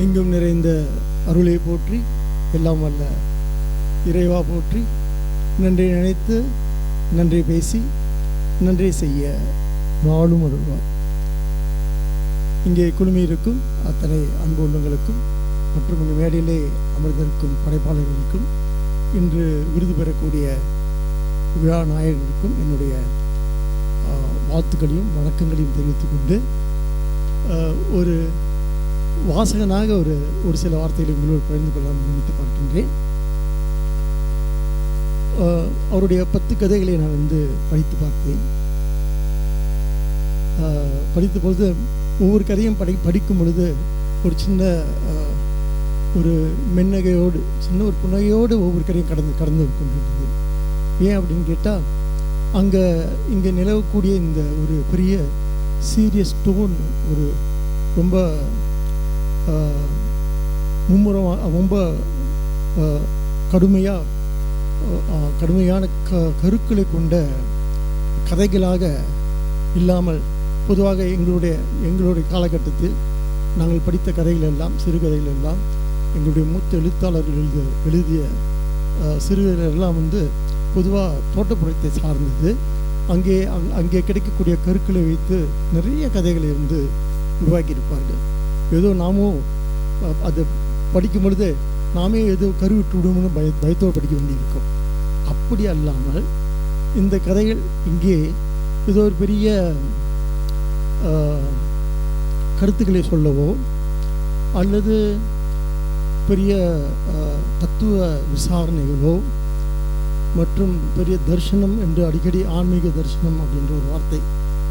எங்கும் நிறைந்த அருளை போற்றி, எல்லாம் வல்ல இறைவா போற்றி, நன்றி நினைத்து நன்றி பேசி நன்றி செய்ய நாளும் அருள்வார். இங்கே குழுமியிருக்கும் அத்தனை அன்பு உள்ளங்களுக்கும் மற்றும் இந்த மேடையிலே அமர்ந்திருக்கும் படைப்பாளர்களுக்கும், இன்று விருது பெறக்கூடிய விழா நாயகர்களுக்கும் என்னுடைய வாழ்த்துக்களையும் வணக்கங்களையும் தெரிவித்துக் கொண்டு, ஒரு வாசகனாக ஒரு சில வார்த்தைகளை உங்களோடு பகிர்ந்து கொள்ள நினைத்து பார்க்கின்றேன். அவருடைய 10 கதைகளை நான் படித்து பார்த்தேன். படித்த பொழுது ஒவ்வொரு கதையும் படிக்கும் பொழுது ஒரு சின்ன ஒரு மென்னகையோடு, சின்ன ஒரு புன்னகையோடு ஒவ்வொரு கதையும் கடந்து கொண்டிருந்தது. ஏன் அப்படின்னு கேட்டால், இங்கே நிலவக்கூடிய இந்த ஒரு பெரிய சீரியஸ் டோன், ஒரு ரொம்ப மும்முரமாக, ரொம்ப கடுமையான கருக்களை கொண்ட கதைகளாக இல்லாமல், பொதுவாக எங்களுடைய காலகட்டத்தில் நாங்கள் படித்த கதைகள் எல்லாம், சிறுகதைகள் எல்லாம், எங்களுடைய மூத்த எழுத்தாளர்கள் எழுதிய சிறுகதைகள் எல்லாம் பொதுவாக தோட்டப்புறத்தை சார்ந்தது. அங்கே கிடைக்கக்கூடிய கருக்களை வைத்து நிறைய கதைகளை உருவாக்கியிருப்பார்கள். ஏதோ நாமும் அதை படிக்கும் பொழுது நாமே ஏதோ கருவிட்டு விடுவோம்னு பயத்தோடு படிக்க வேண்டியிருக்கும். அப்படி அல்லாமல் இந்த கதைகள் இங்கே ஏதோ ஒரு பெரிய கருத்துக்களை சொல்லவோ அல்லது பெரிய தத்துவ விசாரணைகளோ மற்றும் பெரிய தரிசனம் என்று அடிக்கடி, ஆன்மீக தரிசனம் அப்படின்ற ஒரு வார்த்தை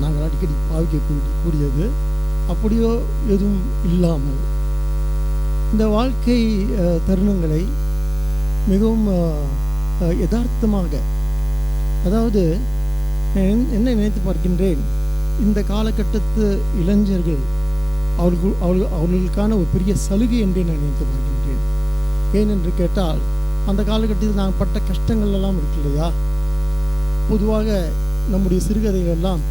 நாங்கள் அடிக்கடி பாவிக்கக்கூடியது, அப்படியோ எதுவும் இல்லாமல் இந்த வாழ்க்கை தருணங்களை மிகவும் யதார்த்தமாக, அதாவது என்ன நினைத்து பார்க்கின்றேன், இந்த காலகட்டத்து இளைஞர்கள் அவர்களுக்கான ஒரு பெரிய சலுகை என்றே நான் நினைத்து பார்க்கின்றேன். ஏனென்று கேட்டால், அந்த காலகட்டத்தில் நான் பட்ட கஷ்டங்கள் எல்லாம் இருக்கு இல்லையா? பொதுவாக நம்முடைய சிறுகதைகள் எல்லாம்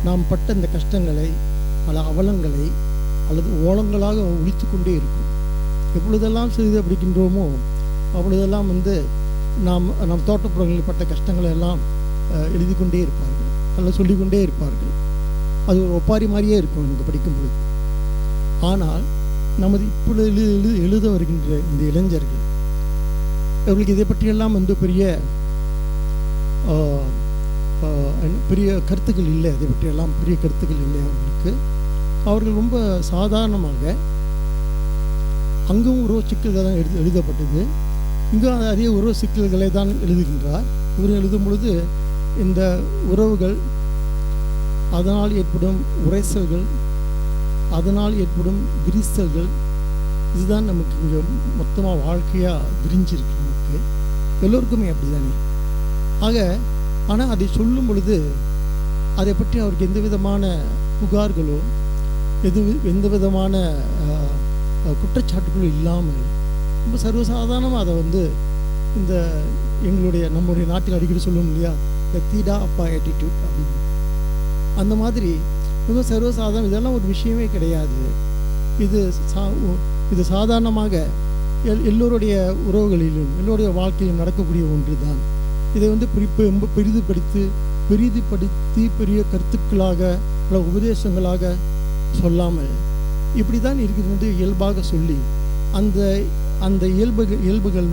நாம் பட்ட இந்த கஷ்டங்களை அல்ல அவலங்களை அல்லது ஓலங்களாக ஒழித்து கொண்டே இருக்கும். எப்பொழுதெல்லாம் சிறுகதை படிக்கின்றோமோ அப்பொழுதெல்லாம் நாம் தோட்டப்புறங்களில் பட்ட கஷ்டங்களை எல்லாம் எழுதி கொண்டே இருப்பார்கள் அல்லது சொல்லிக்கொண்டே இருப்பார்கள். அது ஒரு ஒப்பாரி மாதிரியே இருக்கும் எனக்கு படிக்கும் பொழுது. ஆனால் நமது இப்பொழுது எழுத வருகின்ற இந்த இளைஞர்கள், அவர்களுக்கு இதை பற்றியெல்லாம் பெரிய கருத்துக்கள் இல்லை, அதை பற்றியெல்லாம் பெரிய கருத்துக்கள் இல்லை அவர்களுக்கு. அவர்கள் ரொம்ப சாதாரணமாக, அங்கும் உறவு சிக்கல்கள் தான் எழுதப்பட்டது, இங்கும் அதே உறவு சிக்கல்களை தான் எழுதுகின்றார். இவர் எழுதும் பொழுது இந்த உறவுகள், அதனால் ஏற்படும் உரைசல்கள், அதனால் ஏற்படும் விரிசல்கள், இதுதான் நமக்கு இங்கே மொத்தமாக வாழ்க்கையாக விரிஞ்சிருக்கு. நமக்கு எல்லோருக்குமே அப்படி தானே. ஆனால் அதை சொல்லும் பொழுது அதை பற்றி அவருக்கு எந்த விதமான புகார்களோ எந்த விதமான குற்றச்சாட்டுகளும் இல்லாமல் ரொம்ப சர்வசாதாரணமாக அதை இந்த நம்முடைய நாட்டில் அடிக்கடி சொல்லுவோம் இல்லையா, இந்த தீடா அப்பா ஆட்டிடியூட் அப்படின்னு, அந்த மாதிரி ரொம்ப சர்வசாதாரணம், இதெல்லாம் ஒரு விஷயமே கிடையாது, இது சாதாரணமாக எல்லோருடைய உறவுகளிலும் எல்லோருடைய வாழ்க்கையிலும் நடக்கக்கூடிய ஒன்று தான். இதை ரொம்ப பெரிதுபடுத்தி பெரிய கருத்துக்களாக உபதேசங்களாக சொல்லாமல் இப்படி தான் இருக்கிறது இயல்பாக சொல்லி, அந்த இயல்புகள்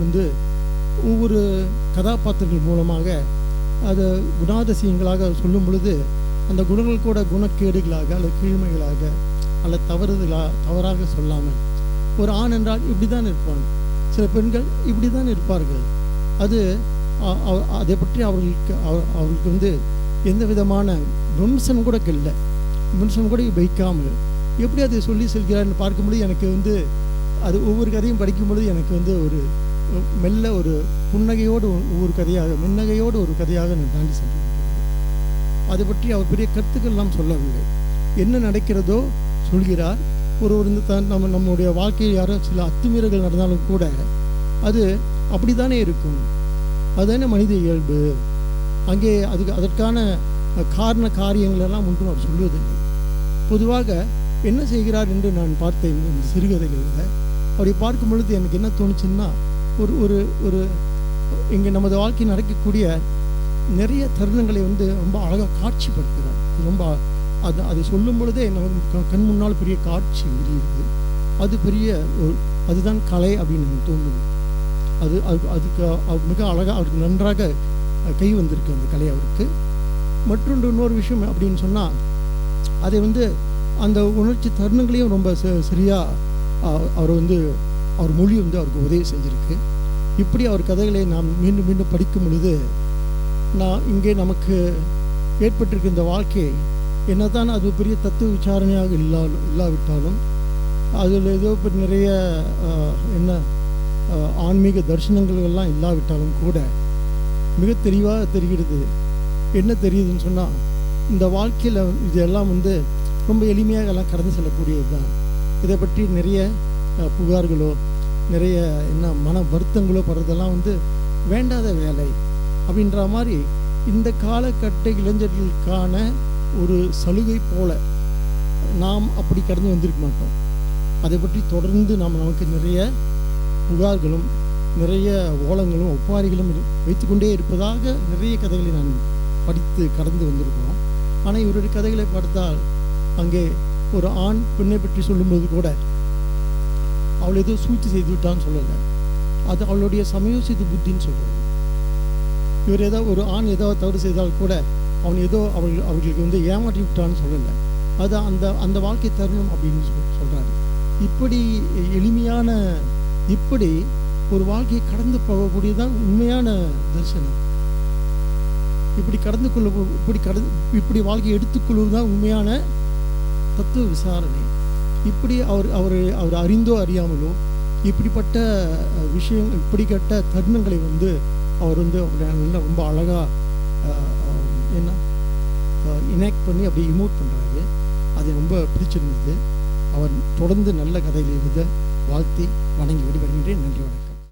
ஒவ்வொரு கதாபாத்திரங்கள் மூலமாக அதை குணாதிசயங்களாக சொல்லும் பொழுது, அந்த குணங்கள் கூட குணக்கேடுகளாக அல்லது கீழ்மைகளாக அல்லது தவறாக சொல்லாமல், ஒரு ஆண் என்றால் இப்படி தான் இருப்பான், சில பெண்கள் இப்படி தான் இருப்பார்கள், அதை பற்றி அவர்களுக்கு எந்த விதமான விமர்சனம் கூட இல்லை, விமர்சனம் கூட வைக்காமல் எப்படி அதை சொல்லி செல்கிறார்னு பார்க்கும்பொழுது எனக்கு அது ஒவ்வொரு கதையும் படிக்கும்பொழுது எனக்கு ஒரு மெல்ல ஒரு புன்னகையோடு ஒவ்வொரு கதையாக, மின்னகையோடு ஒரு கதையாக நான் தாண்டி சென்றிருக்கிறேன். அதை பற்றி அவர் பெரிய கருத்துக்கள் எல்லாம் சொல்லவில்லை, என்ன நடக்கிறதோ சொல்கிறார். நம்முடைய வாழ்க்கையில் யாரோ சில அத்துமீறல்கள் நடந்தாலும் கூட அது அப்படி தானே இருக்கும், அதுதானே மனித இயல்பு, அங்கே அதற்கான காரண காரியங்கள் எல்லாம் ஒன்றும் அவர் சொல்லுவதில்லை. பொதுவாக என்ன செய்கிறார் என்று நான் பார்த்தேன் இந்த சிறுகதைகளில். அப்படி பார்க்கும் பொழுது எனக்கு என்ன தோணுச்சுன்னா, ஒரு ஒரு ஒரு இங்கே நமது வாழ்க்கையில் நடக்கக்கூடிய நிறைய தருணங்களை வந்து ரொம்ப அழகாக காட்சிப்படுத்துகிறார். ரொம்ப அதை சொல்லும் பொழுதே நமக்கு கண் முன்னால் பெரிய காட்சி விரியுது. அது பெரிய அதுதான் கலை அப்படின்னு எனக்கு தோணுது. அதுக்கு மிக அழகாக அவருக்கு நன்றாக கை வந்திருக்கு அந்த கலை அவருக்கு. இன்னொரு விஷயம் அப்படின்னு சொன்னால், அதை வந்து அந்த உணர்ச்சி தருணங்களையும் ரொம்ப சரியாக அவர் மொழி வந்து அவருக்கு உதவி செஞ்சுருக்கு. இப்படி அவர் கதைகளை நாம் மீண்டும் மீண்டும் படிக்கும் பொழுது இங்கே நமக்கு ஏற்பட்டிருக்க இந்த வாழ்க்கை என்னதான் அது பெரிய தத்துவ விசாரணையாக இல்லாவிட்டாலும், அதில் ஏதோ நிறைய ஆன்மீக தரிசனங்கள் எல்லாம் இல்லாவிட்டாலும் கூட மிக தெளிவாக தெரிகிறது. என்ன தெரியுதுன்னு சொன்னால், இந்த வாழ்க்கையில் இதெல்லாம் வந்து ரொம்ப எளிமையாக எல்லாம் கடந்து செல்லக்கூடியது தான். இதை பற்றி நிறைய புகார்களோ நிறைய மன வருத்தங்களோ படுறதெல்லாம் வந்து வேண்டாத வேலை அப்படின்ற மாதிரி இந்த காலகட்ட இளைஞர்களுக்கான ஒரு சலுகை போல நாம் அப்படி கடந்து வந்திருக்க மாட்டோம். அதை பற்றி தொடர்ந்து நமக்கு நிறைய புகார்களும் நிறைய ஓலங்களும் ஒப்பாரிகளும் வைத்துக்கொண்டே இருப்பதாக நிறைய கதைகளை நான் படித்து கடந்து வந்திருக்கிறோம். ஆனால் இவருடைய கதைகளை பார்த்தால் அங்கே ஒரு ஆண் பெண்ணை பற்றி சொல்லும்போது கூட அவள் ஏதோ சூழ்ச்சி செய்து விட்டான்னு சொல்லலை, அது அவளுடைய சமயோசித புத்தின்னு சொல்கிறார். இவர் ஒரு ஆண் ஏதாவது தவறு செய்தால் கூட அவன் ஏதோ அவர்களுக்கு வந்து ஏமாற்றி விட்டான்னு சொல்லலை, அது அந்த வாழ்க்கை தருணம் அப்படின்னு சொல்கிறாரு. இப்படி எளிமையான இப்படி ஒரு வாழ்க்கையை கடந்து போகக்கூடியதான் உண்மையான தரிசனம். இப்படி வாழ்க்கையை எடுத்துக்கொள்வது தான் உண்மையான தத்துவ விசாரணை. இப்படி அவர் அறிந்தோ அறியாமலோ இப்படிப்பட்ட விஷயம் இப்படிப்பட்ட தருணங்களை வந்து அவர் வந்து ரொம்ப அழகாக இனேக்ட் பண்ணி அப்படி இமோட் பண்ணுறாரு. அது ரொம்ப பிடிச்சிருந்தது. அவர் தொடர்ந்து நல்ல கதைகள் எழுத வாழ்த்தி வணங்கி விடுபடுகின்றேன். நன்றி, வணக்கம்.